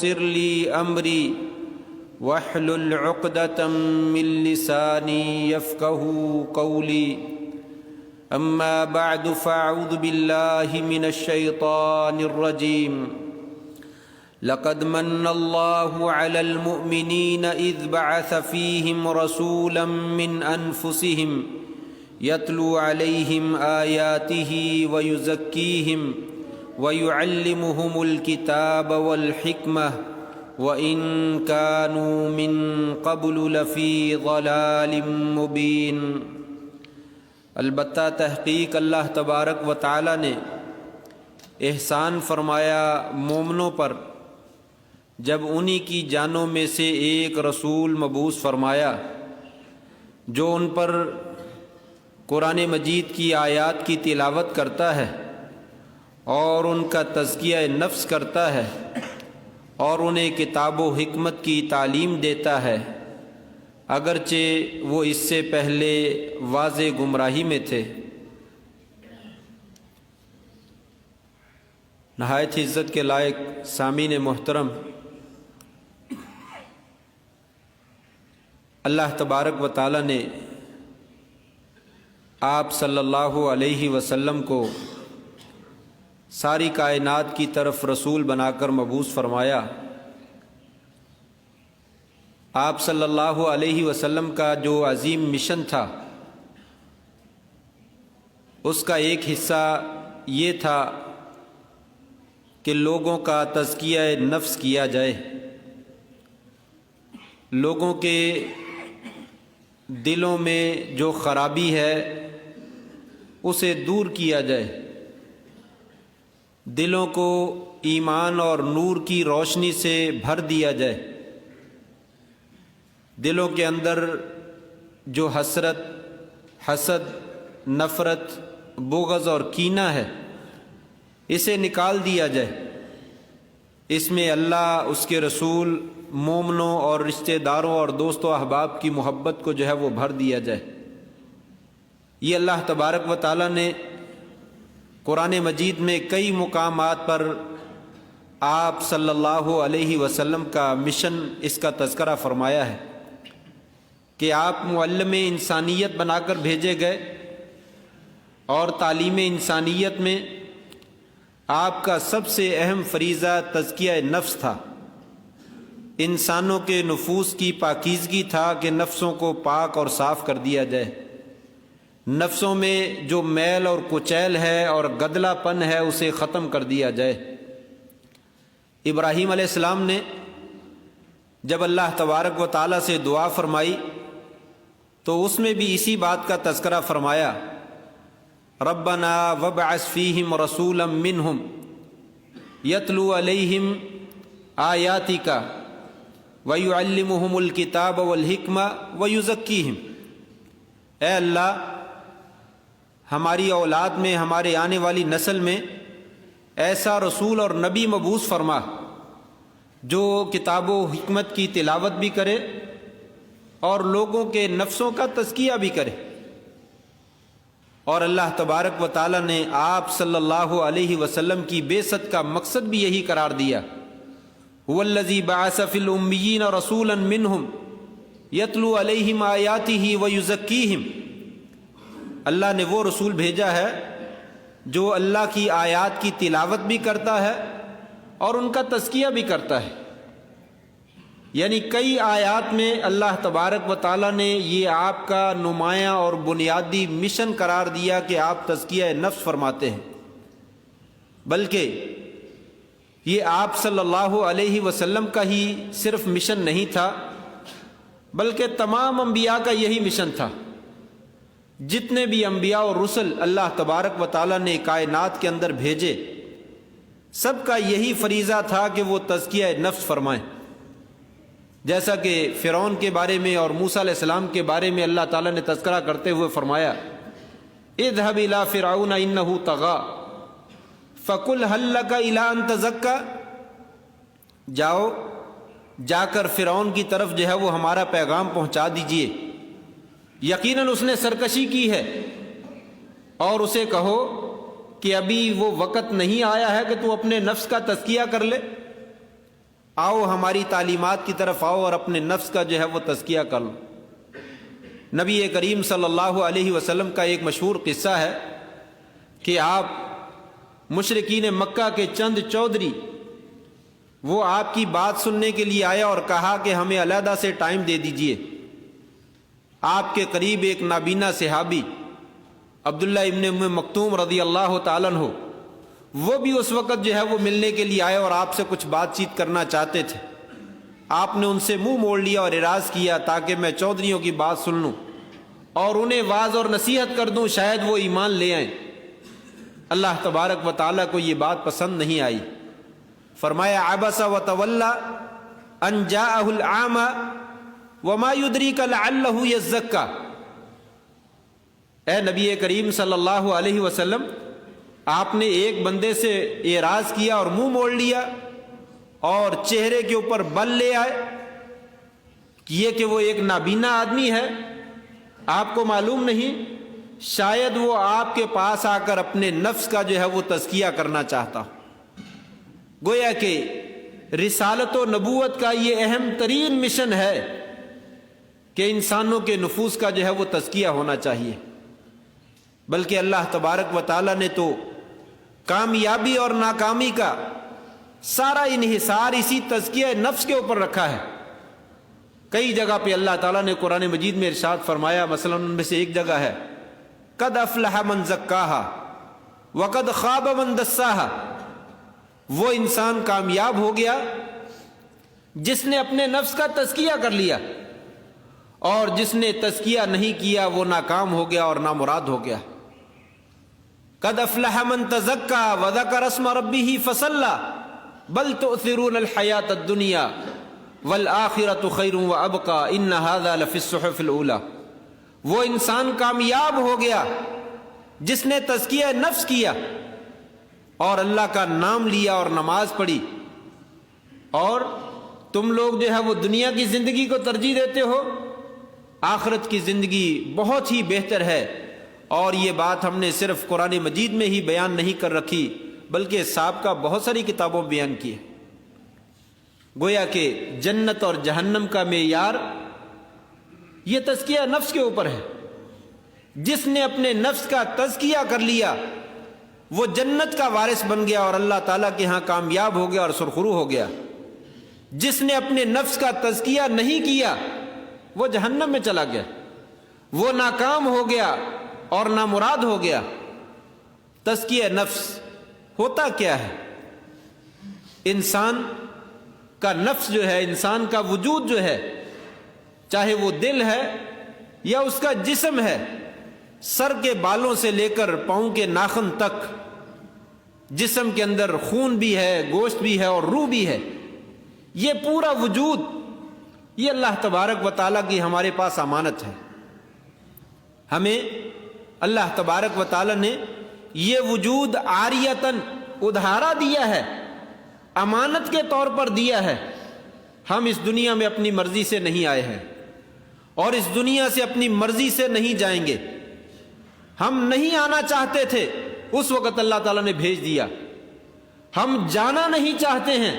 يسر لي أمري واحلل عقدة من لساني يفقه قولي أما بعد فأعوذ بالله من الشيطان الرجيم لقد من الله على المؤمنين إذ بعث فيهم رسولا من أنفسهم يتلو عليهم آياته ويزكيهم وَيُعَلِّمُهُمُ الْكِتَابَ وَالْحِكْمَةَ وَإِن كَانُوا مِن قَبْلُ لَفِي ضَلَالٍ مُبِينٍ۔ البتہ تحقیق اللہ تبارک و تعالی نے احسان فرمایا مومنوں پر جب انہی کی جانوں میں سے ایک رسول مبعوث فرمایا جو ان پر قرآن مجید کی آیات کی تلاوت کرتا ہے اور ان کا تزکیہ نفس کرتا ہے اور انہیں کتاب و حکمت کی تعلیم دیتا ہے، اگرچہ وہ اس سے پہلے واضح گمراہی میں تھے۔ نہایت عزت کے لائق سامعین محترم، اللہ تبارک و تعالی نے آپ صلی اللہ علیہ وسلم کو ساری کائنات کی طرف رسول بنا کر مبعوث فرمایا۔ آپ صلی اللہ علیہ وسلم کا جو عظیم مشن تھا اس کا ایک حصہ یہ تھا کہ لوگوں کا تزکیہ نفس کیا جائے، لوگوں کے دلوں میں جو خرابی ہے اسے دور کیا جائے، دلوں کو ایمان اور نور کی روشنی سے بھر دیا جائے، دلوں کے اندر جو حسرت، حسد، نفرت، بغض اور کینہ ہے اسے نکال دیا جائے، اس میں اللہ، اس کے رسول، مومنوں اور رشتہ داروں اور دوست و احباب کی محبت کو جو ہے وہ بھر دیا جائے۔ یہ اللہ تبارک و تعالی نے قرآن مجید میں کئی مقامات پر آپ صلی اللہ علیہ وسلم کا مشن، اس کا تذکرہ فرمایا ہے کہ آپ معلم انسانیت بنا کر بھیجے گئے اور تعلیم انسانیت میں آپ کا سب سے اہم فریضہ تزکیہ نفس تھا، انسانوں کے نفوس کی پاکیزگی تھا کہ نفسوں کو پاک اور صاف کر دیا جائے، نفسوں میں جو میل اور کچیل ہے اور گدلا پن ہے اسے ختم کر دیا جائے۔ ابراہیم علیہ السلام نے جب اللہ تبارک و تعالیٰ سے دعا فرمائی تو اس میں بھی اسی بات کا تذکرہ فرمایا، ربنا وابعث فیہم رسولا منہم یتلو علیہم آیاتک ویعلمہم الکتاب والحکمہ ویزکیہم۔ اے اللہ، ہماری اولاد میں، ہمارے آنے والی نسل میں ایسا رسول اور نبی مبعوث فرما جو کتاب و حکمت کی تلاوت بھی کرے اور لوگوں کے نفسوں کا تزکیہ بھی کرے۔ اور اللہ تبارک و تعالی نے آپ صلی اللہ علیہ وسلم کی بعثت کا مقصد بھی یہی قرار دیا، هو الذی بعث فی الامیین رسولا منہم یتلو علیہم آیاتہ ویزکیہم۔ اللہ نے وہ رسول بھیجا ہے جو اللہ کی آیات کی تلاوت بھی کرتا ہے اور ان کا تزکیہ بھی کرتا ہے۔ یعنی کئی آیات میں اللہ تبارک و تعالی نے یہ آپ کا نمایاں اور بنیادی مشن قرار دیا کہ آپ تزکیہ نفس فرماتے ہیں، بلکہ یہ آپ صلی اللہ علیہ وسلم کا ہی صرف مشن نہیں تھا بلکہ تمام انبیاء کا یہی مشن تھا۔ جتنے بھی انبیاء اور رسل اللہ تبارک و تعالی نے کائنات کے اندر بھیجے، سب کا یہی فریضہ تھا کہ وہ تزکیہ نفس فرمائیں۔ جیسا کہ فرعون کے بارے میں اور موسیٰ علیہ السلام کے بارے میں اللہ تعالی نے تذکرہ کرتے ہوئے فرمایا، اذهب الى فرعون انه طغى فقل هل لك الى ان تزكى۔ جاؤ، جا کر فرعون کی طرف جو ہے وہ ہمارا پیغام پہنچا دیجئے، یقیناً اس نے سرکشی کی ہے، اور اسے کہو کہ ابھی وہ وقت نہیں آیا ہے کہ تو اپنے نفس کا تزکیہ کر لے۔ آؤ ہماری تعلیمات کی طرف آؤ اور اپنے نفس کا جو ہے وہ تزکیہ کر لو۔ نبی کریم صلی اللہ علیہ وسلم کا ایک مشہور قصہ ہے کہ آپ مشرکین مکہ کے چند چودھری وہ آپ کی بات سننے کے لیے آیا اور کہا کہ ہمیں علیحدہ سے ٹائم دے دیجئے۔ آپ کے قریب ایک نابینا صحابی عبداللہ ابن ام مکتوم رضی اللہ تعالیٰ عنہ وہ بھی اس وقت جو ہے وہ ملنے کے لیے آئے اور آپ سے کچھ بات چیت کرنا چاہتے تھے۔ آپ نے ان سے منہ موڑ لیا اور اعراض کیا تاکہ میں چودھریوں کی بات سن لوں اور انہیں واعظ اور نصیحت کر دوں، شاید وہ ایمان لے آئیں۔ اللہ تبارک و تعالیٰ کو یہ بات پسند نہیں آئی۔ فرمایا عبس وتولی ان جاءہ الاعمی وما یدریک لعلہ یزکی۔ اے نبی کریم صلی اللہ علیہ وسلم، آپ نے ایک بندے سے اعراض کیا اور منہ موڑ لیا اور چہرے کے اوپر بل لے آئے یہ کہ وہ ایک نابینا آدمی ہے، آپ کو معلوم نہیں شاید وہ آپ کے پاس آ کر اپنے نفس کا جو ہے وہ تزکیہ کرنا چاہتا۔ گویا کہ رسالت و نبوت کا یہ اہم ترین مشن ہے کہ انسانوں کے نفوس کا جو ہے وہ تزکیہ ہونا چاہیے، بلکہ اللہ تبارک و تعالیٰ نے تو کامیابی اور ناکامی کا سارا انحصار اسی تزکیہ نفس کے اوپر رکھا ہے۔ کئی جگہ پہ اللہ تعالیٰ نے قرآن مجید میں ارشاد فرمایا، مثلا ان میں سے ایک جگہ ہے قد افلح من زکاہا وقد خاب من دساہا۔ وہ انسان کامیاب ہو گیا جس نے اپنے نفس کا تزکیہ کر لیا، اور جس نے تزکیہ نہیں کیا وہ ناکام ہو گیا اور نامراد ہو گیا۔ قد افلح من تزکا وذکر اسم ربہ فصلی بل تؤثرون الحیاۃ الدنیا والآخرۃ خیر وابقی ان ھذا لفی الصحف الاولی۔ وہ انسان کامیاب ہو گیا جس نے تزکیہ نفس کیا اور اللہ کا نام لیا اور نماز پڑھی۔ اور تم لوگ جو ہے وہ دنیا کی زندگی کو ترجیح دیتے ہو، آخرت کی زندگی بہت ہی بہتر ہے۔ اور یہ بات ہم نے صرف قرآن مجید میں ہی بیان نہیں کر رکھی بلکہ سابقہ بہت ساری کتابوں میں بیان کی ہے۔ گویا کہ جنت اور جہنم کا معیار یہ تزکیہ نفس کے اوپر ہے۔ جس نے اپنے نفس کا تزکیہ کر لیا وہ جنت کا وارث بن گیا اور اللہ تعالیٰ کے ہاں کامیاب ہو گیا اور سرخرو ہو گیا۔ جس نے اپنے نفس کا تزکیہ نہیں کیا وہ جہنم میں چلا گیا، وہ ناکام ہو گیا اور نامراد ہو گیا۔ تزکیہ نفس ہوتا کیا ہے؟ انسان کا نفس جو ہے، انسان کا وجود جو ہے، چاہے وہ دل ہے یا اس کا جسم ہے، سر کے بالوں سے لے کر پاؤں کے ناخن تک جسم کے اندر خون بھی ہے، گوشت بھی ہے اور روح بھی ہے۔ یہ پورا وجود یہ اللہ تبارک و تعالیٰ کی ہمارے پاس امانت ہے۔ ہمیں اللہ تبارک و تعالیٰ نے یہ وجود عاریتاً ادھارا دیا ہے، امانت کے طور پر دیا ہے۔ ہم اس دنیا میں اپنی مرضی سے نہیں آئے ہیں اور اس دنیا سے اپنی مرضی سے نہیں جائیں گے۔ ہم نہیں آنا چاہتے تھے، اس وقت اللہ تعالیٰ نے بھیج دیا۔ ہم جانا نہیں چاہتے ہیں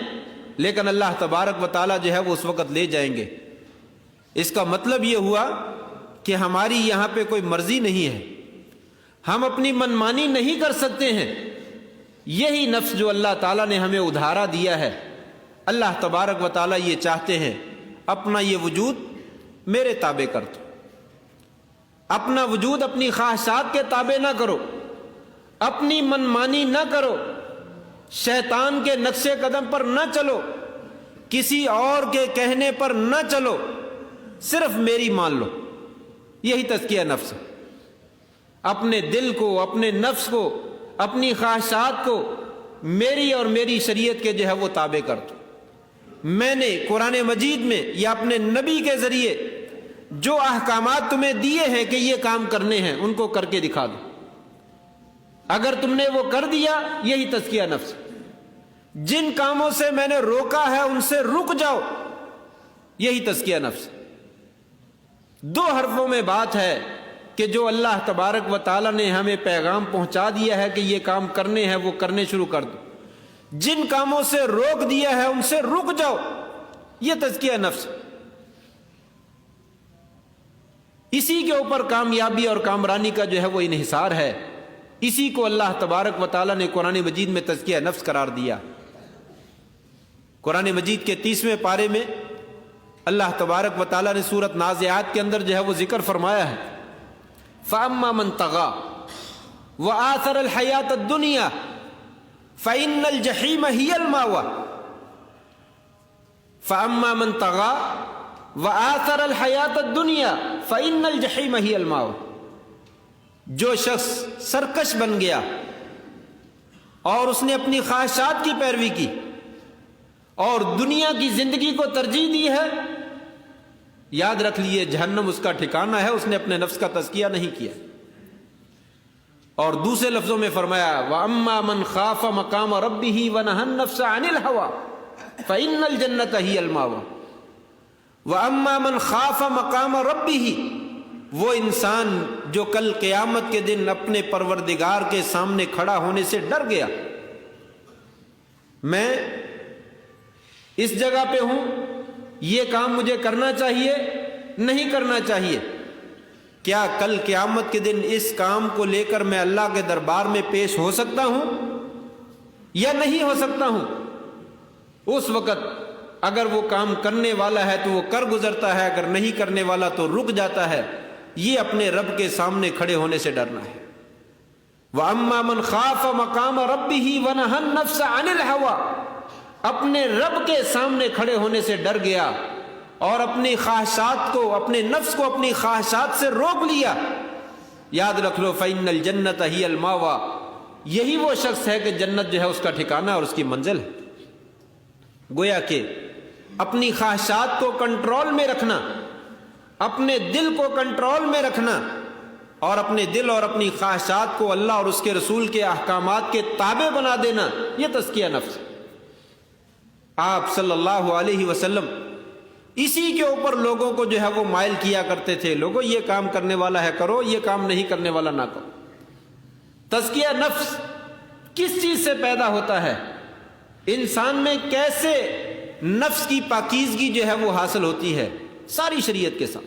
لیکن اللہ تبارک و تعالیٰ جو ہے وہ اس وقت لے جائیں گے۔ اس کا مطلب یہ ہوا کہ ہماری یہاں پہ کوئی مرضی نہیں ہے، ہم اپنی منمانی نہیں کر سکتے ہیں۔ یہی نفس جو اللہ تعالیٰ نے ہمیں ادھارا دیا ہے، اللہ تبارک و تعالیٰ یہ چاہتے ہیں اپنا یہ وجود میرے تابع کر دو، اپنا وجود اپنی خواہشات کے تابع نہ کرو، اپنی منمانی نہ کرو، شیطان کے نقش قدم پر نہ چلو، کسی اور کے کہنے پر نہ چلو، صرف میری مان لو۔ یہی تزکیہ نفس ہے۔ اپنے دل کو، اپنے نفس کو، اپنی خواہشات کو میری اور میری شریعت کے جو ہے وہ تابع کر دو۔ میں نے قرآن مجید میں یا اپنے نبی کے ذریعے جو احکامات تمہیں دیے ہیں کہ یہ کام کرنے ہیں ان کو کر کے دکھا دو۔ اگر تم نے وہ کر دیا، یہی تزکیہ نفس۔ جن کاموں سے میں نے روکا ہے ان سے رک جاؤ، یہی تزکیہ نفس۔ دو حرفوں میں بات ہے کہ جو اللہ تبارک و تعالیٰ نے ہمیں پیغام پہنچا دیا ہے کہ یہ کام کرنے ہیں وہ کرنے شروع کر دو۔ جن کاموں سے روک دیا ہے ان سے رک جاؤ، یہ تزکیہ نفس۔ اسی کے اوپر کامیابی اور کامرانی کا جو ہے وہ انحصار ہے، اسی کو اللہ تبارک و تعالیٰ نے قرآن مجید میں تزکیہ نفس قرار دیا۔ قرآن مجید کے 30ویں پارے میں اللہ تبارک و تعالیٰ نے سورۃ نازعات کے اندر جو ہے وہ ذکر فرمایا ہے، فَأَمَّا مَنْ طَغَى وَآثَرَ الْحَيَاةَ الدُّنْيَا فَإِنَّ الْجَحِيمَ هِيَ الْمَأْوَى۔ فَأَمَّا مَنْ طَغَى وَآثَرَ الْحَيَاةَ الدُّنْيَا فَإِنَّ الْجَحِيمَ هِيَ الْمَأْوَى۔ جو شخص سرکش بن گیا اور اس نے اپنی خواہشات کی پیروی کی اور دنیا کی زندگی کو ترجیح دی ہے، یاد رکھ لیے جہنم اس کا ٹھکانہ ہے، اس نے اپنے نفس کا تزکیہ نہیں کیا۔ اور دوسرے لفظوں میں فرمایا وَأَمَّا مَنْ خَافَ مَقَامَ رَبِّهِ وَنَهَى النَّفْسَ عَنِ الْهَوَىٰ فَإِنَّ الْجَنَّةَ هِيَ الْمَأْوَىٰ۔ وَأَمَّا مَنْ خَافَ مَقَامَ رَبِّهِ، وہ انسان جو کل قیامت کے دن اپنے پروردگار کے سامنے کھڑا ہونے سے ڈر گیا، میں اس جگہ پہ ہوں، یہ کام مجھے کرنا چاہیے نہیں کرنا چاہیے، کیا کل قیامت کے دن اس کام کو لے کر میں اللہ کے دربار میں پیش ہو سکتا ہوں یا نہیں ہو سکتا ہوں؟ اس وقت اگر وہ کام کرنے والا ہے تو وہ کر گزرتا ہے، اگر نہیں کرنے والا تو رک جاتا ہے۔ یہ اپنے رب کے سامنے کھڑے ہونے سے ڈرنا ہے۔ وَأَمَّا مَنْ خَافَ مَقَامَ رَبِّهِ وَنَهَى النَّفْسَ عَنِ الْهَوَىٰ، اپنے رب کے سامنے کھڑے ہونے سے ڈر گیا اور اپنی خواہشات کو، اپنے نفس کو اپنی خواہشات سے روک لیا، یاد رکھ لو فَإِنَّ الْجَنَّةَ هِيَ الْمَأْوَىٰ، یہی وہ شخص ہے کہ جنت جو ہے اس کا ٹھکانہ اور اس کی منزل ہے۔ گویا کہ اپنی خواہشات کو کنٹرول میں رکھنا، اپنے دل کو کنٹرول میں رکھنا اور اپنے دل اور اپنی خواہشات کو اللہ اور اس کے رسول کے احکامات کے تابع بنا دینا، یہ تزکیہ نفس۔ آپ صلی اللہ علیہ وسلم اسی کے اوپر لوگوں کو جو ہے وہ مائل کیا کرتے تھے، لوگوں یہ کام کرنے والا ہے کرو، یہ کام نہیں کرنے والا نہ کرو۔ تزکیہ نفس کس چیز سے پیدا ہوتا ہے؟ انسان میں کیسے نفس کی پاکیزگی جو ہے وہ حاصل ہوتی ہے؟ ساری شریعت کے ساتھ،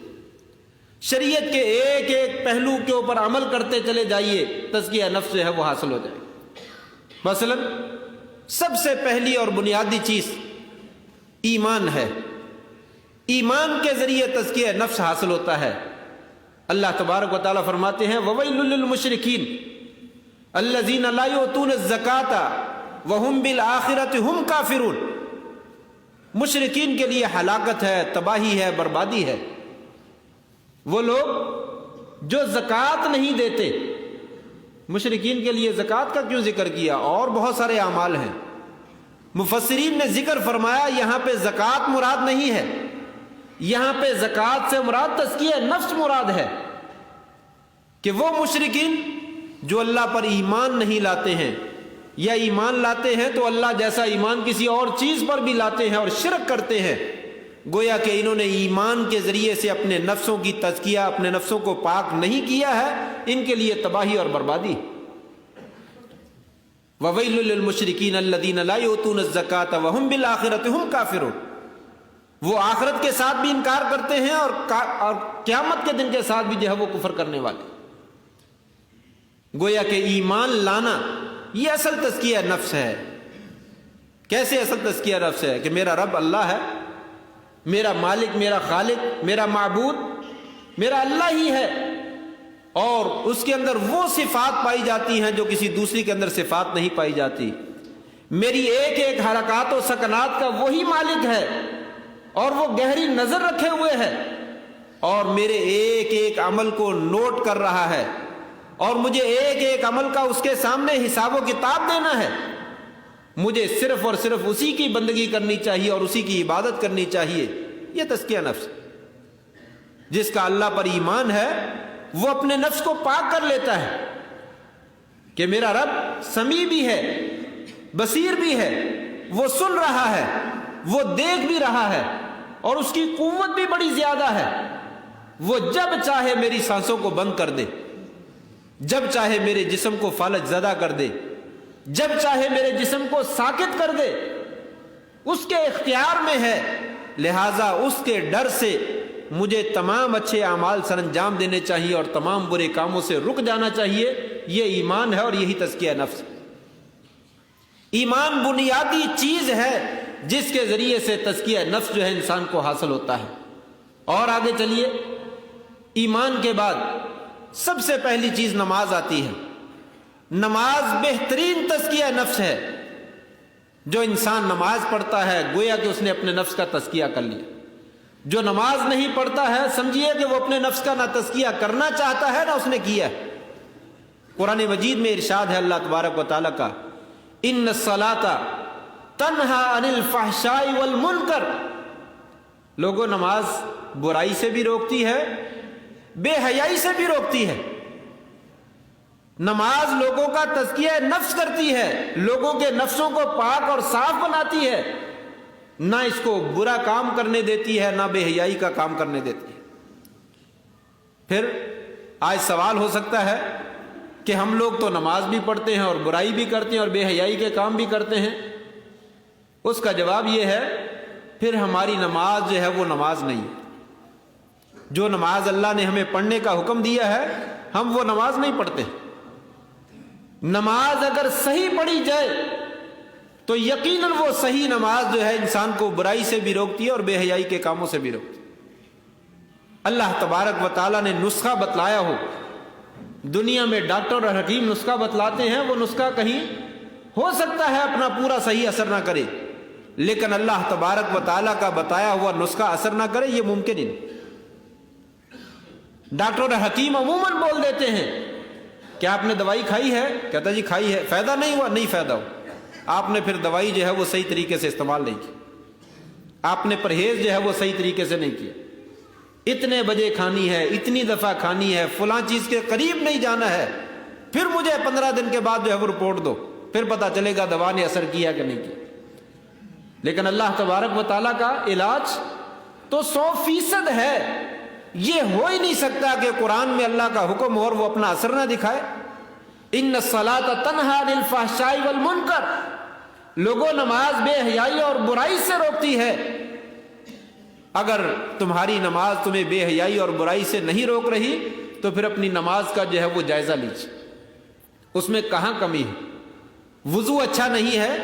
شریعت کے ایک ایک پہلو کے اوپر عمل کرتے چلے جائیے، تزکیہ نفس جو ہے وہ حاصل ہو جائے۔ مثلا سب سے پہلی اور بنیادی چیز ایمان ہے، ایمان کے ذریعے تزکیہ نفس حاصل ہوتا ہے۔ اللہ تبارک و تعالیٰ فرماتے ہیں وَوَيْلٌ لِّلْمُشْرِكِينَ الَّذِينَ لَا يُؤْتُونَ الزَّكَاةَ وَهُمْ بِالْآخِرَةِ هُمْ كَافِرُونَ۔ مشرکین کے لیے ہلاکت ہے، تباہی ہے، بربادی ہے۔ وہ لوگ جو زکوٰۃ نہیں دیتے، مشرکین کے لیے زکوٰۃ کا کیوں ذکر کیا؟ اور بہت سارے اعمال ہیں۔ مفسرین نے ذکر فرمایا یہاں پہ زکوٰۃ مراد نہیں ہے، یہاں پہ زکوٰۃ سے مراد تزکیہ نفس مراد ہے، کہ وہ مشرکین جو اللہ پر ایمان نہیں لاتے ہیں یا ایمان لاتے ہیں تو اللہ جیسا ایمان کسی اور چیز پر بھی لاتے ہیں اور شرک کرتے ہیں، گویا کہ انہوں نے ایمان کے ذریعے سے اپنے نفسوں کی تزکیہ، اپنے نفسوں کو پاک نہیں کیا ہے، ان کے لیے تباہی اور بربادی۔ وَوَيْلٌ لِّلْمُشْرِكِينَ الَّذِينَ لَا يُؤْتُونَ الزَّكَاةَ وَهُمْ بِالْآخِرَةِ هُمْ كَافِرُونَ، وہ آخرت کے ساتھ بھی انکار کرتے ہیں اور قیامت کے دن کے ساتھ بھی جو ہے وہ کفر کرنے والے۔ گویا کہ ایمان لانا یہ اصل تزکیہ نفس ہے۔ کیسے اصل تزکیہ نفس ہے؟ کہ میرا رب اللہ ہے، میرا مالک، میرا خالق، میرا معبود میرا اللہ ہی ہے، اور اس کے اندر وہ صفات پائی جاتی ہیں جو کسی دوسری کے اندر صفات نہیں پائی جاتی۔ میری ایک ایک حرکات و سکنات کا وہی مالک ہے اور وہ گہری نظر رکھے ہوئے ہے اور میرے ایک ایک عمل کو نوٹ کر رہا ہے اور مجھے ایک ایک عمل کا اس کے سامنے حساب و کتاب دینا ہے۔ مجھے صرف اور صرف اسی کی بندگی کرنی چاہیے اور اسی کی عبادت کرنی چاہیے۔ یہ تزکیہ نفس۔ جس کا اللہ پر ایمان ہے وہ اپنے نفس کو پاک کر لیتا ہے کہ میرا رب سمیع بھی ہے، بصیر بھی ہے، وہ سن رہا ہے، وہ دیکھ بھی رہا ہے اور اس کی قوت بھی بڑی زیادہ ہے۔ وہ جب چاہے میری سانسوں کو بند کر دے، جب چاہے میرے جسم کو فالج زدہ کر دے، جب چاہے میرے جسم کو ساکت کر دے، اس کے اختیار میں ہے، لہٰذا اس کے ڈر سے مجھے تمام اچھے اعمال سر انجام دینے چاہیے اور تمام برے کاموں سے رک جانا چاہیے۔ یہ ایمان ہے اور یہی تزکیہ نفس۔ ایمان بنیادی چیز ہے جس کے ذریعے سے تزکیہ نفس جو ہے انسان کو حاصل ہوتا ہے۔ اور آگے چلیے، ایمان کے بعد سب سے پہلی چیز نماز آتی ہے۔ نماز بہترین تزکیہ نفس ہے۔ جو انسان نماز پڑھتا ہے گویا کہ اس نے اپنے نفس کا تزکیہ کر لیا۔ جو نماز نہیں پڑھتا ہے سمجھیے کہ وہ اپنے نفس کا نہ تزکیہ کرنا چاہتا ہے نہ اس نے کیا ہے۔ قرآن مجید میں ارشاد ہے اللہ تبارک و تعالیٰ کا، ان الصلاۃ تنہا عن الفحشاء والمنکر، لوگوں نماز برائی سے بھی روکتی ہے، بے حیائی سے بھی روکتی ہے۔ نماز لوگوں کا تزکیہ نفس کرتی ہے، لوگوں کے نفسوں کو پاک اور صاف بناتی ہے، نہ اس کو برا کام کرنے دیتی ہے نہ بے حیائی کا کام کرنے دیتی ہے۔ پھر آج سوال ہو سکتا ہے کہ ہم لوگ تو نماز بھی پڑھتے ہیں اور برائی بھی کرتے ہیں اور بے حیائی کے کام بھی کرتے ہیں۔ اس کا جواب یہ ہے، پھر ہماری نماز جو ہے وہ نماز نہیں۔ جو نماز اللہ نے ہمیں پڑھنے کا حکم دیا ہے ہم وہ نماز نہیں پڑھتے۔ نماز اگر صحیح پڑھی جائے تو یقیناً وہ صحیح نماز جو ہے انسان کو برائی سے بھی روکتی ہے اور بے حیائی کے کاموں سے بھی روکتی ہے۔ اللہ تبارک و تعالیٰ نے نسخہ بتلایا ہو، دنیا میں ڈاکٹر اور حکیم نسخہ بتلاتے ہیں، وہ نسخہ کہیں ہو سکتا ہے اپنا پورا صحیح اثر نہ کرے، لیکن اللہ تبارک و تعالیٰ کا بتایا ہوا نسخہ اثر نہ کرے یہ ممکن ہی نہیں۔ ڈاکٹر اور حکیم عموماً بول دیتے ہیں کیا آپ نے دوائی کھائی ہے؟ کہتا جی کھائی ہے، فائدہ نہیں ہوا؟ نہیں فائدہ ہوا۔ آپ نے پھر دوائی جو ہے وہ صحیح طریقے سے استعمال نہیں کی، آپ نے پرہیز جو ہے وہ صحیح طریقے سے نہیں کیا۔ اتنے بجے کھانی ہے، اتنی دفعہ کھانی ہے، فلاں چیز کے قریب نہیں جانا ہے، پھر مجھے 15 دن کے بعد جو ہے وہ رپورٹ دو، پھر پتہ چلے گا دوا نے اثر کیا کہ نہیں کیا۔ لیکن اللہ تبارک و تعالیٰ کا علاج تو 100% ہے۔ یہ ہو ہی نہیں سکتا کہ قرآن میں اللہ کا حکم ہو اور وہ اپنا اثر نہ دکھائے۔ ان الصلاۃ تنہا عن الفحشاء والمنکر، لوگوں نماز بے حیائی اور برائی سے روکتی ہے۔ اگر تمہاری نماز تمہیں بے حیائی اور برائی سے نہیں روک رہی تو پھر اپنی نماز کا جو ہے وہ جائزہ لیجیے، اس میں کہاں کمی ہے؟ وضو اچھا نہیں ہے،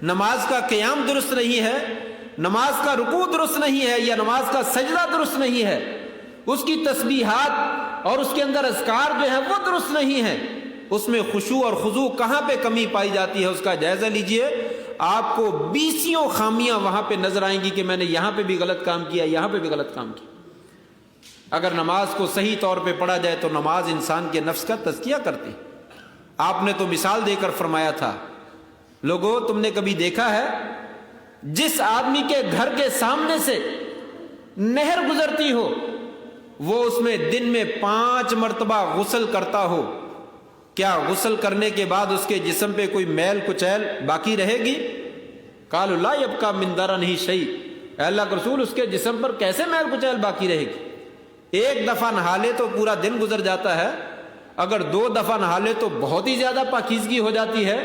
نماز کا قیام درست نہیں ہے، نماز کا رکوع درست نہیں ہے، یا نماز کا سجدہ درست نہیں ہے، اس کی تسبیحات اور اس کے اندر اذکار جو ہے وہ درست نہیں ہے، اس میں خشوع اور خضوع کہاں پہ کمی پائی جاتی ہے اس کا جائزہ لیجئے۔ آپ کو 20 خامیاں وہاں پہ نظر آئیں گی کہ میں نے یہاں پہ بھی غلط کام کیا، یہاں پہ بھی غلط کام کیا۔ اگر نماز کو صحیح طور پہ پڑھا جائے تو نماز انسان کے نفس کا تزکیہ کرتی۔ آپ نے تو مثال دے کر فرمایا تھا، لوگوں تم نے کبھی دیکھا ہے جس آدمی کے گھر کے سامنے سے نہر گزرتی ہو وہ اس میں دن میں 5 مرتبہ غسل کرتا ہو، کیا غسل کرنے کے بعد اس کے جسم پہ کوئی میل کچیل باقی رہے گی؟ قالوا لا يبقى من درنه شيء، اے اللہ کے رسول اس کے جسم پر کیسے میل کچیل باقی رہے گی؟ ایک دفعہ نہا لے تو پورا دن گزر جاتا ہے، اگر 2 دفعہ نہا لے تو بہت ہی زیادہ پاکیزگی ہو جاتی ہے،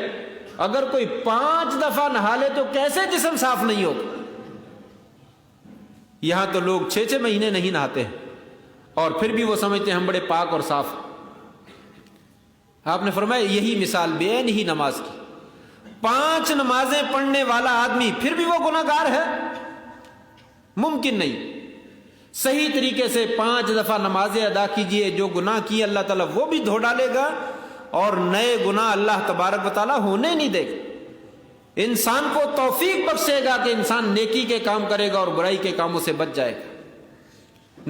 اگر کوئی 5 دفعہ نہا لے تو کیسے جسم صاف نہیں ہوتا؟ یہاں تو لوگ 6 مہینے نہیں نہاتے ہیں اور پھر بھی وہ سمجھتے ہیں ہم بڑے پاک اور صاف ہیں۔ آپ نے فرمایا یہی مثال بے عین ہی نماز کی۔ 5 نمازیں پڑھنے والا آدمی پھر بھی وہ گناہگار ہے؟ ممکن نہیں۔ صحیح طریقے سے 5 دفعہ نمازیں ادا کیجئے، جو گناہ کیے اللہ تعالیٰ وہ بھی دھو ڈالے گا اور نئے گناہ اللہ تبارک و تعالیٰ ہونے نہیں دے گا۔ انسان کو توفیق بخشے گا کہ انسان نیکی کے کام کرے گا اور برائی کے کاموں سے بچ جائے گا۔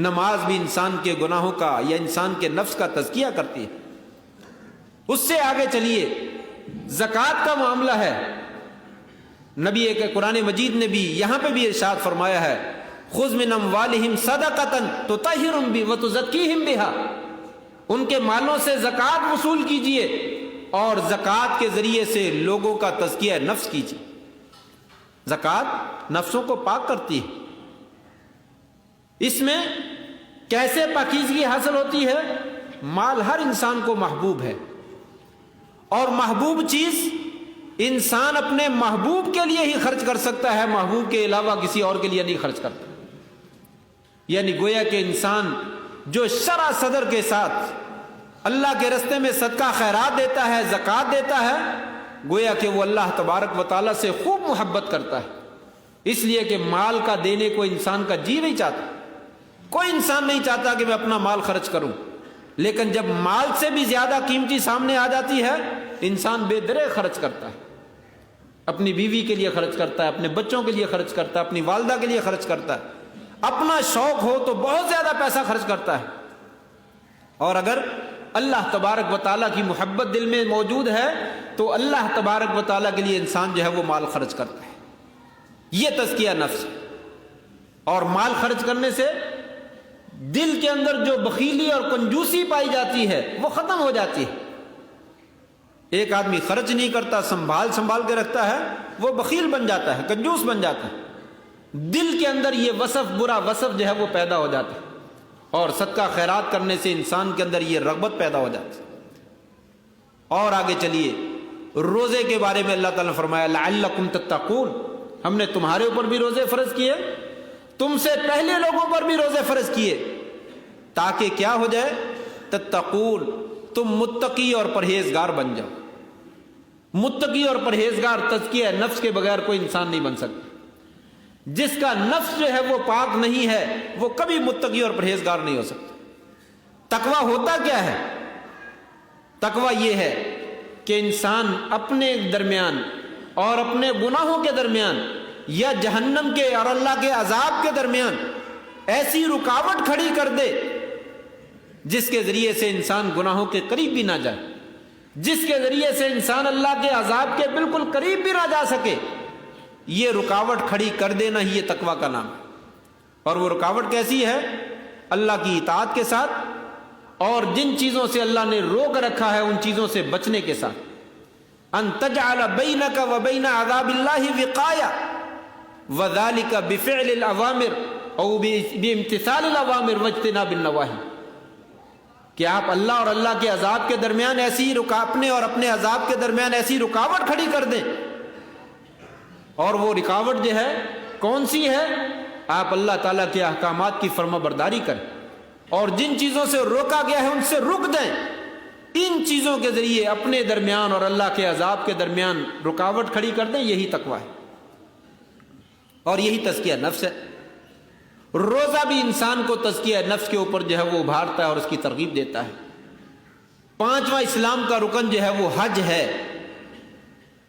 نماز بھی انسان کے گناہوں کا یا انسان کے نفس کا تزکیہ کرتی ہے۔ اس سے آگے چلیے، زکوٰۃ کا معاملہ ہے۔ نبی کے قرآن مجید نے بھی یہاں پہ بھی ارشاد فرمایا ہے، خذ من اموالہم صدقۃ تطہرہم بہا وتزکیہم بہا، ان کے مالوں سے زکوٰۃ وصول کیجئے اور زکوٰۃ کے ذریعے سے لوگوں کا تزکیہ نفس کیجئے۔ زکوٰۃ نفسوں کو پاک کرتی ہے۔ اس میں کیسے پاکیزگی حاصل ہوتی ہے؟ مال ہر انسان کو محبوب ہے اور محبوب چیز انسان اپنے محبوب کے لیے ہی خرچ کر سکتا ہے، محبوب کے علاوہ کسی اور کے لیے نہیں خرچ کرتا۔ یعنی گویا کہ انسان جو شرع صدر کے ساتھ اللہ کے راستے میں صدقہ خیرات دیتا ہے، زکوٰۃ دیتا ہے، گویا کہ وہ اللہ تبارک و تعالیٰ سے خوب محبت کرتا ہے، اس لیے کہ مال کا دینے کو انسان کا جی نہیں چاہتا۔ کوئی انسان نہیں چاہتا کہ میں اپنا مال خرچ کروں، لیکن جب مال سے بھی زیادہ قیمتی سامنے آ جاتی ہے، انسان بے درے خرچ کرتا ہے، اپنی بیوی کے لیے خرچ کرتا ہے، اپنے بچوں کے لیے خرچ کرتا ہے، اپنی والدہ کے لیے خرچ کرتا ہے، اپنا شوق ہو تو بہت زیادہ پیسہ خرچ کرتا ہے۔ اور اگر اللہ تبارک و تعالیٰ کی محبت دل میں موجود ہے تو اللہ تبارک و تعالیٰ کے لیے انسان جو ہے وہ مال خرچ کرتا ہے۔ یہ تزکیہ نفس ہے۔ اور مال خرچ کرنے سے دل کے اندر جو بخیلی اور کنجوسی پائی جاتی ہے وہ ختم ہو جاتی ہے۔ ایک آدمی خرچ نہیں کرتا، سنبھال کے رکھتا ہے، وہ بخیل بن جاتا ہے، کنجوس بن جاتا ہے۔ دل کے اندر یہ وصف، برا وصف جو ہے وہ پیدا ہو جاتا ہے، اور صدقہ خیرات کرنے سے انسان کے اندر یہ رغبت پیدا ہو جاتی ہے۔ اور آگے چلیے، روزے کے بارے میں اللہ تعالیٰ نے فرمایا لعلکم تتقون، ہم نے تمہارے اوپر بھی روزے فرض کیے، تم سے پہلے لوگوں پر بھی روزے فرض کیے، تاکہ کیا ہو جائے؟ تتقون، تم متقی اور پرہیزگار بن جاؤ۔ متقی اور پرہیزگار تزکیہ نفس کے بغیر کوئی انسان نہیں بن سکتا۔ جس کا نفس جو ہے وہ پاک نہیں ہے وہ کبھی متقی اور پرہیزگار نہیں ہو سکتا۔ تقویٰ ہوتا کیا ہے؟ تقویٰ یہ ہے کہ انسان اپنے درمیان اور اپنے گناہوں کے درمیان یا جہنم کے اور اللہ کے عذاب کے درمیان ایسی رکاوٹ کھڑی کر دے جس کے ذریعے سے انسان گناہوں کے قریب بھی نہ جائے، جس کے ذریعے سے انسان اللہ کے عذاب کے بالکل قریب بھی نہ جا سکے۔ یہ رکاوٹ کھڑی کر دینا ہی یہ تقویٰ کا نام ہے۔ اور وہ رکاوٹ کیسی ہے؟ اللہ کی اطاعت کے ساتھ، اور جن چیزوں سے اللہ نے روک رکھا ہے ان چیزوں سے بچنے کے ساتھ۔ ان تجعل بینک و بین عذاب اللہ وقایا وذلک بفعل الاوامر او بامتثال الاوامر واجتناب النواہی، کہ آپ اللہ اور اللہ کے عذاب کے درمیان ایسی اپنے اور اپنے عذاب کے درمیان ایسی رکاوٹ کھڑی کر دیں۔ اور وہ رکاوٹ جو ہے کون سی ہے؟ آپ اللہ تعالیٰ کے احکامات کی فرما برداری کریں، اور جن چیزوں سے روکا گیا ہے ان سے رک دیں۔ ان چیزوں کے ذریعے اپنے درمیان اور اللہ کے عذاب کے درمیان رکاوٹ کھڑی کر دیں، یہی تقویٰ ہے اور یہی تزکیہ نفس ہے۔ روزہ بھی انسان کو تزکیہ نفس کے اوپر جو ہے وہ ابھارتا ہے اور اس کی ترغیب دیتا ہے۔ پانچواں اسلام کا رکن جو ہے وہ حج ہے۔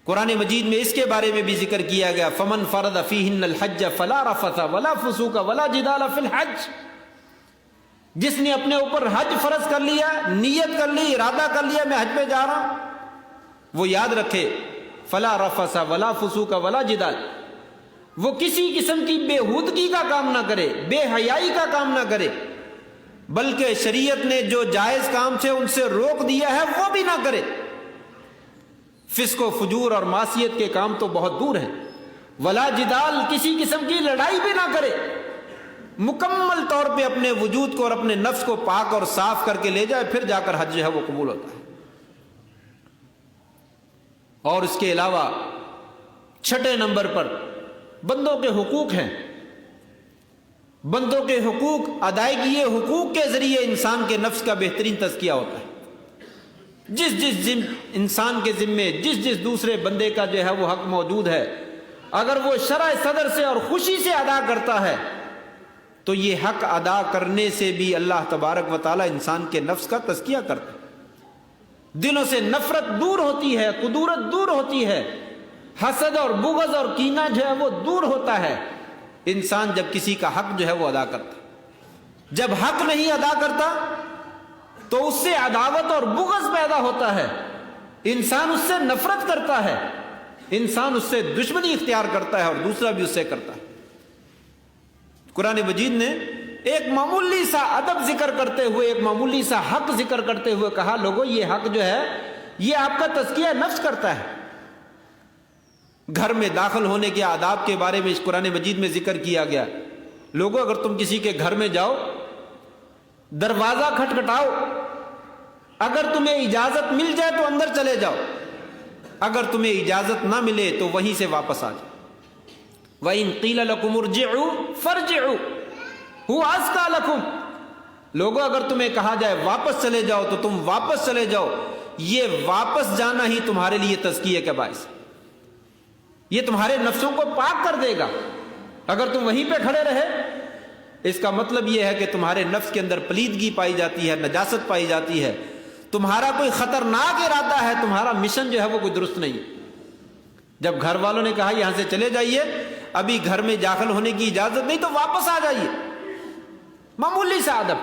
قرآن مجید میں اس کے بارے میں بھی ذکر کیا گیا، فمن فرض فیہن الحج فلا رفث ولا فسوق ولا جدال فی الحج، جس نے اپنے اوپر حج فرض کر لیا، نیت کر لی، ارادہ کر لیا میں حج پہ جا رہا ہوں، وہ یاد رکھے فلا رفث ولا فسوق ولا جدال، وہ کسی قسم کی بےہودگی کا کام نہ کرے، بے حیائی کا کام نہ کرے، بلکہ شریعت نے جو جائز کام تھے ان سے روک دیا ہے وہ بھی نہ کرے۔ فسق و فجور اور معصیت کے کام تو بہت دور ہیں۔ ولا جدال، کسی قسم کی لڑائی بھی نہ کرے، مکمل طور پہ اپنے وجود کو اور اپنے نفس کو پاک اور صاف کر کے لے جائے، پھر جا کر حج جو ہے وہ قبول ہوتا ہے۔ اور اس کے علاوہ چھٹے نمبر پر بندوں کے حقوق ہیں۔ بندوں کے حقوق ادائیگی حقوق کے ذریعے انسان کے نفس کا بہترین تزکیہ ہوتا ہے۔ جس انسان کے ذمے جس دوسرے بندے کا جو ہے وہ حق موجود ہے، اگر وہ شرع صدر سے اور خوشی سے ادا کرتا ہے تو یہ حق ادا کرنے سے بھی اللہ تبارک و تعالی انسان کے نفس کا تزکیہ کرتا ہے۔ دلوں سے نفرت دور ہوتی ہے، قدورت دور ہوتی ہے، حسد اور بغض اور کینہ جو ہے وہ دور ہوتا ہے انسان جب کسی کا حق جو ہے وہ ادا کرتا ہے۔ جب حق نہیں ادا کرتا تو اس سے عداوت اور بغض پیدا ہوتا ہے، انسان اس سے نفرت کرتا ہے، انسان اس سے دشمنی اختیار کرتا ہے اور دوسرا بھی اس سے کرتا ہے۔ قرآن مجید نے ایک معمولی سا ادب ذکر کرتے ہوئے، ایک معمولی سا حق ذکر کرتے ہوئے کہا، لوگوں یہ حق جو ہے یہ آپ کا تزکیہ نفس کرتا ہے۔ گھر میں داخل ہونے کے آداب کے بارے میں اس قرآن مجید میں ذکر کیا گیا، لوگوں اگر تم کسی کے گھر میں جاؤ، دروازہ کھٹکھٹاؤ، اگر تمہیں اجازت مل جائے تو اندر چلے جاؤ، اگر تمہیں اجازت نہ ملے تو وہیں سے واپس آ جاؤ. وَإِن قِيلَ لَكُمُ ارْجِعُوا فَارْجِعُوا هُوَ أَزْكَىٰ لَكُمْ. لوگوں اگر تمہیں کہا جائے واپس چلے جاؤ تو تم واپس چلے جاؤ. یہ واپس جانا ہی تمہارے لیے تزکیے کا باعث, یہ تمہارے نفسوں کو پاک کر دے گا. اگر تم وہیں پہ کھڑے رہے, اس کا مطلب یہ ہے کہ تمہارے نفس کے اندر پلیدگی پائی جاتی ہے, نجاست پائی جاتی ہے, تمہارا کوئی خطرناک ارادہ ہے, تمہارا مشن جو ہے وہ کوئی درست نہیں. جب گھر والوں نے کہا یہاں سے چلے جائیے, ابھی گھر میں داخل ہونے کی اجازت نہیں, تو واپس آ جائیے. معمولی سا ادب.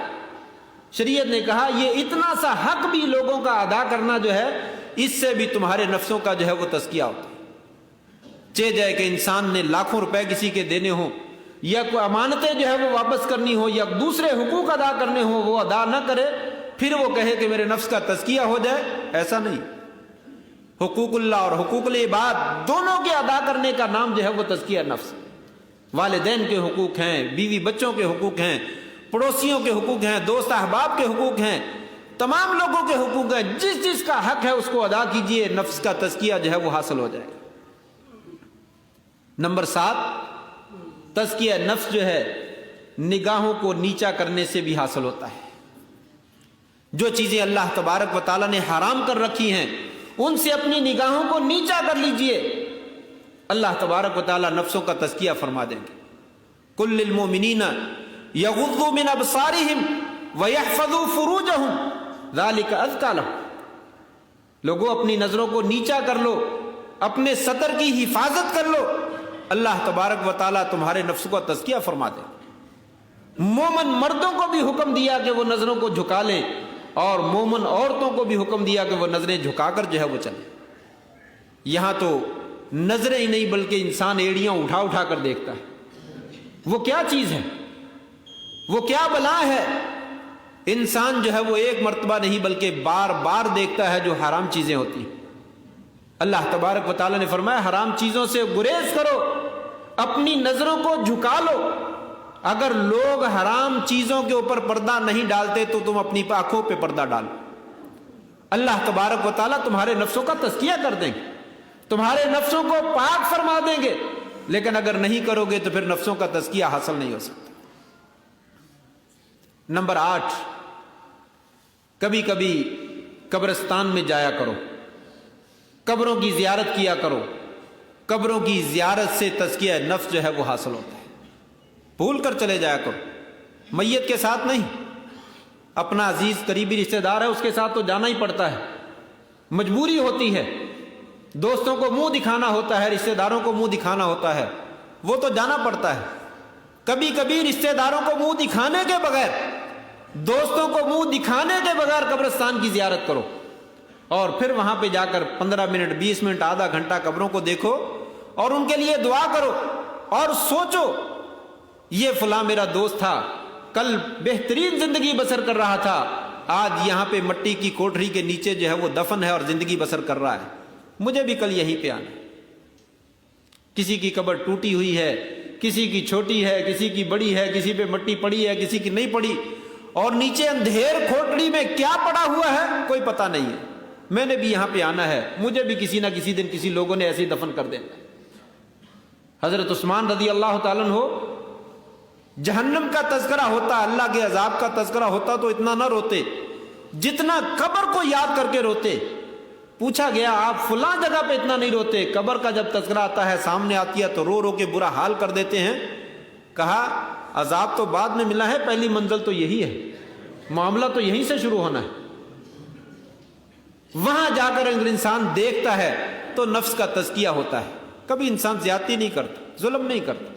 شریعت نے کہا یہ اتنا سا حق بھی لوگوں کا ادا کرنا جو ہے, اس سے بھی تمہارے نفسوں کا جو ہے وہ تزکیہ ہوتا ہے. چہ جائے کہ انسان نے لاکھوں روپے کسی کے دینے ہوں, یا کوئی امانتیں جو ہے وہ واپس کرنی ہو, یا دوسرے حقوق ادا کرنے ہوں, وہ ادا نہ کرے, پھر وہ کہے کہ میرے نفس کا تزکیہ ہو جائے. ایسا نہیں. حقوق اللہ اور حقوق العباد دونوں کے ادا کرنے کا نام جو ہے وہ تزکیہ نفس. والدین کے حقوق ہیں, بیوی بچوں کے حقوق ہیں, پڑوسیوں کے حقوق ہیں, دوست احباب کے حقوق ہیں, تمام لوگوں کے حقوق ہیں. جس جس کا حق ہے اس کو ادا کیجئے, نفس کا تزکیہ جو ہے وہ حاصل ہو جائے گا. نمبر 7, تزکیہ نفس جو ہے نگاہوں کو نیچا کرنے سے بھی حاصل ہوتا ہے. جو چیزیں اللہ تبارک و تعالیٰ نے حرام کر رکھی ہیں ان سے اپنی نگاہوں کو نیچا کر لیجئے, اللہ تبارک و تعالیٰ نفسوں کا تزکیہ فرما دیں گے. کل للمؤمنین یغضوا من ابصارہم ویحفظوا فروجہم ذالک ازکی لہم. لوگوں اپنی نظروں کو نیچا کر لو, اپنے سطر کی حفاظت کر لو, اللہ تبارک و تعالیٰ تمہارے نفس کو تزکیہ فرما دے. مومن مردوں کو بھی حکم دیا کہ وہ نظروں کو جھکا لیں, اور مومن عورتوں کو بھی حکم دیا کہ وہ نظریں جھکا کر جو ہے وہ چلیں. یہاں تو نظریں ہی نہیں بلکہ انسان ایڑیاں اٹھا اٹھا کر دیکھتا ہے. وہ کیا چیز ہے, وہ کیا بلا ہے. انسان جو ہے وہ ایک مرتبہ نہیں بلکہ بار بار دیکھتا ہے جو حرام چیزیں ہوتی ہیں. اللہ تبارک و تعالیٰ نے فرمایا حرام چیزوں سے گریز کرو, اپنی نظروں کو جھکا لو. اگر لوگ حرام چیزوں کے اوپر پردہ نہیں ڈالتے تو تم اپنی آنکھوں پہ پردہ ڈالو. اللہ تبارک و تعالیٰ تمہارے نفسوں کا تزکیہ کر دیں گے, تمہارے نفسوں کو پاک فرما دیں گے. لیکن اگر نہیں کرو گے تو پھر نفسوں کا تزکیہ حاصل نہیں ہو سکتا. نمبر 8, کبھی کبھی قبرستان میں جایا کرو, قبروں کی زیارت کیا کرو. قبروں کی زیارت سے تزکیہ نفس جو ہے وہ حاصل ہوتا ہے. بھول کر چلے جایا کرو, میت کے ساتھ نہیں. اپنا عزیز قریبی رشتہ دار ہے, اس کے ساتھ تو جانا ہی پڑتا ہے, مجبوری ہوتی ہے. دوستوں کو منہ دکھانا ہوتا ہے, رشتہ داروں کو منہ دکھانا ہوتا ہے, وہ تو جانا پڑتا ہے. کبھی کبھی رشتہ داروں کو منہ دکھانے کے بغیر, دوستوں کو منہ دکھانے کے بغیر قبرستان کی زیارت کرو, اور پھر وہاں پہ جا کر 15 منٹ 20 منٹ آدھا گھنٹہ قبروں کو دیکھو اور ان کے لیے دعا کرو, اور سوچو یہ فلاں میرا دوست تھا, کل بہترین زندگی بسر کر رہا تھا, آج یہاں پہ مٹی کی کوٹری کے نیچے جو ہے وہ دفن ہے اور زندگی بسر کر رہا ہے. مجھے بھی کل یہیں پہ آنا. کسی کی قبر ٹوٹی ہوئی ہے, کسی کی چھوٹی ہے, کسی کی بڑی ہے, کسی پہ مٹی پڑی ہے, کسی کی نہیں پڑی, اور نیچے اندھیر کھوٹڑی میں کیا پڑا ہوا ہے کوئی پتہ نہیں ہے. میں نے بھی یہاں پہ آنا ہے, مجھے بھی کسی نہ کسی دن کسی لوگوں نے ایسے ہی دفن کر دینا. حضرت عثمان رضی اللہ تعالیٰ عنہ, جہنم کا تذکرہ ہوتا, اللہ کے عذاب کا تذکرہ ہوتا تو اتنا نہ روتے جتنا قبر کو یاد کر کے روتے. پوچھا گیا آپ فلاں جگہ پہ اتنا نہیں روتے, قبر کا جب تذکرہ آتا ہے سامنے آتی ہے تو رو رو کے برا حال کر دیتے ہیں. کہا عذاب تو بعد میں ملا ہے, پہلی منزل تو یہی ہے, معاملہ تو یہیں سے شروع ہونا ہے. وہاں جا کر اگر انسان دیکھتا ہے تو نفس کا تزکیہ ہوتا ہے. کبھی انسان زیادتی نہیں کرتا, ظلم نہیں کرتا,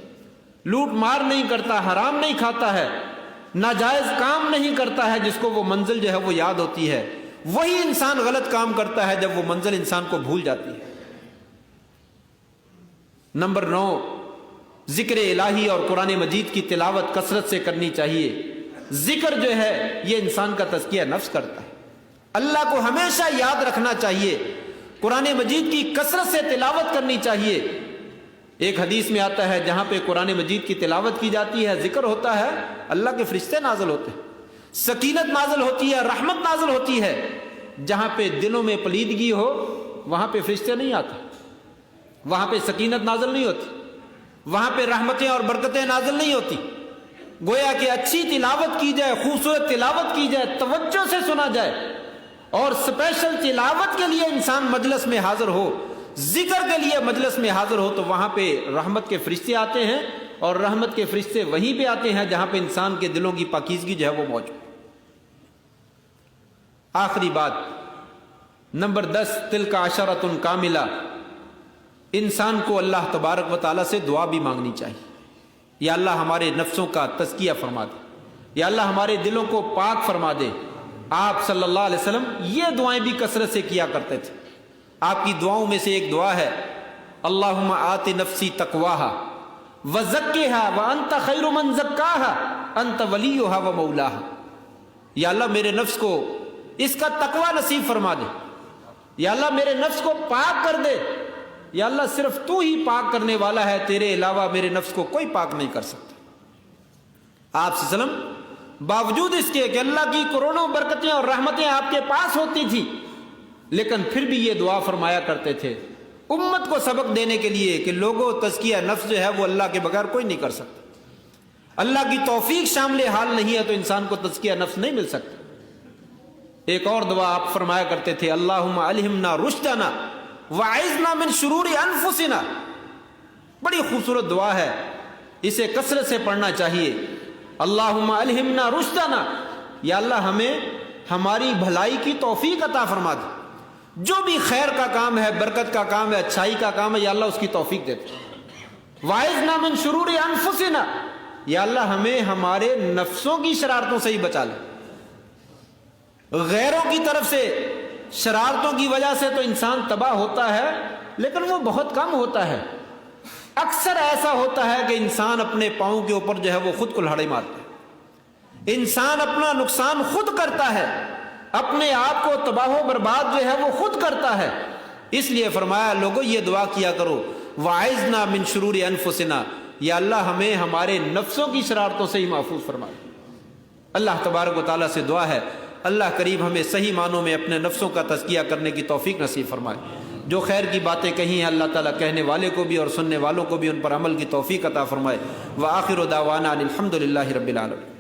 لوٹ مار نہیں کرتا, حرام نہیں کھاتا ہے, ناجائز کام نہیں کرتا ہے. جس کو وہ منزل جو ہے وہ یاد ہوتی ہے, وہی انسان غلط کام کرتا ہے جب وہ منزل انسان کو بھول جاتی ہے. نمبر 9, ذکر الہی اور قرآن مجید کی تلاوت کثرت سے کرنی چاہیے. ذکر جو ہے یہ انسان کا تزکیہ نفس کرتا ہے. اللہ کو ہمیشہ یاد رکھنا چاہیے, قرآن مجید کی کثرت سے تلاوت کرنی چاہیے. ایک حدیث میں آتا ہے جہاں پہ قرآن مجید کی تلاوت کی جاتی ہے, ذکر ہوتا ہے, اللہ کے فرشتے نازل ہوتے ہیں, سکینت نازل ہوتی ہے, رحمت نازل ہوتی ہے. جہاں پہ دلوں میں پلیدگی ہو وہاں پہ فرشتے نہیں آتے، وہاں پہ سکینت نازل نہیں ہوتی، وہاں پہ رحمتیں اور برکتیں نازل نہیں ہوتی۔ گویا کہ اچھی تلاوت کی جائے، خوبصورت تلاوت کی جائے، توجہ سے سنا جائے، اور اسپیشل تلاوت کے لیے انسان مجلس میں حاضر ہو، ذکر کے لیے مجلس میں حاضر ہو، تو وہاں پہ رحمت کے فرشتے آتے ہیں، اور رحمت کے فرشتے وہیں پہ آتے ہیں جہاں پہ انسان کے دلوں کی پاکیزگی جو ہے وہ موجود۔ آخری بات نمبر 10، تلک عشرۃ کاملہ، انسان کو اللہ تبارک و تعالیٰ سے دعا بھی مانگنی چاہیے۔ یا اللہ ہمارے نفسوں کا تزکیہ فرما دے، یا اللہ ہمارے دلوں کو پاک فرما دے۔ آپ صلی اللہ علیہ وسلم یہ دعائیں بھی کثرت سے کیا کرتے تھے۔ آپ کی دعاؤں میں سے ایک دعا ہے، اللہم آت نفسی تقواہا وزکھا وانت خیر من زکاہا انت ولیہا ومولاہا۔ یا اللہ میرے نفس کو اس کا تقوی نصیب فرما دے، یا اللہ میرے نفس کو پاک کر دے، یا اللہ صرف تو ہی پاک کرنے والا ہے، تیرے علاوہ میرے نفس کو کوئی پاک نہیں کر سکتا۔ آپ صلی اللہ علیہ وسلم باوجود اس کے کہ اللہ کی کروڑوں برکتیں اور رحمتیں آپ کے پاس ہوتی تھی، لیکن پھر بھی یہ دعا فرمایا کرتے تھے امت کو سبق دینے کے لیے کہ لوگوں، تزکیہ نفس جو ہے وہ اللہ کے بغیر کوئی نہیں کر سکتا۔ اللہ کی توفیق شامل حال نہیں ہے تو انسان کو تزکیہ نفس نہیں مل سکتا۔ ایک اور دعا آپ فرمایا کرتے تھے، اللہم الہمنا رشدنا وعذنا من شرور انفسنا۔ بڑی خوبصورت دعا ہے، اسے کثرت سے پڑھنا چاہیے۔ اللہم الہمنا رشدنا، یا اللہ ہمیں ہماری بھلائی کی توفیق عطا فرما دے، جو بھی خیر کا کام ہے، برکت کا کام ہے، اچھائی کا کام ہے، یا اللہ اس کی توفیق دے دے۔ وعذنا من شرور انفسنا، یا اللہ ہمیں ہمارے نفسوں کی شرارتوں سے ہی بچا لے۔ غیروں کی طرف سے شرارتوں کی وجہ سے تو انسان تباہ ہوتا ہے، لیکن وہ بہت کم ہوتا ہے۔ اکثر ایسا ہوتا ہے کہ انسان اپنے پاؤں کے اوپر جو ہے وہ خود کلہاڑی مارتا ہے، انسان اپنا نقصان خود کرتا ہے، اپنے آپ کو تباہ و برباد جو ہے وہ خود کرتا ہے۔ اس لیے فرمایا لوگوں یہ دعا کیا کرو، وَعِذْنَا مِن شُرُورِ أَنفُسِنَا، یا اللہ ہمیں ہمارے نفسوں کی شرارتوں سے ہی محفوظ فرما دے۔ اللہ تبارک و تعالیٰ سے دعا ہے اللہ کریم ہمیں صحیح معنوں میں اپنے نفسوں کا تزکیہ کرنے کی توفیق نصیب فرمائے۔ جو خیر کی باتیں کہی ہیں اللہ تعالیٰ کہنے والے کو بھی اور سننے والوں کو بھی ان پر عمل کی توفیق عطا فرمائے۔ وآخر دعوانا الحمد للہ رب العالمین۔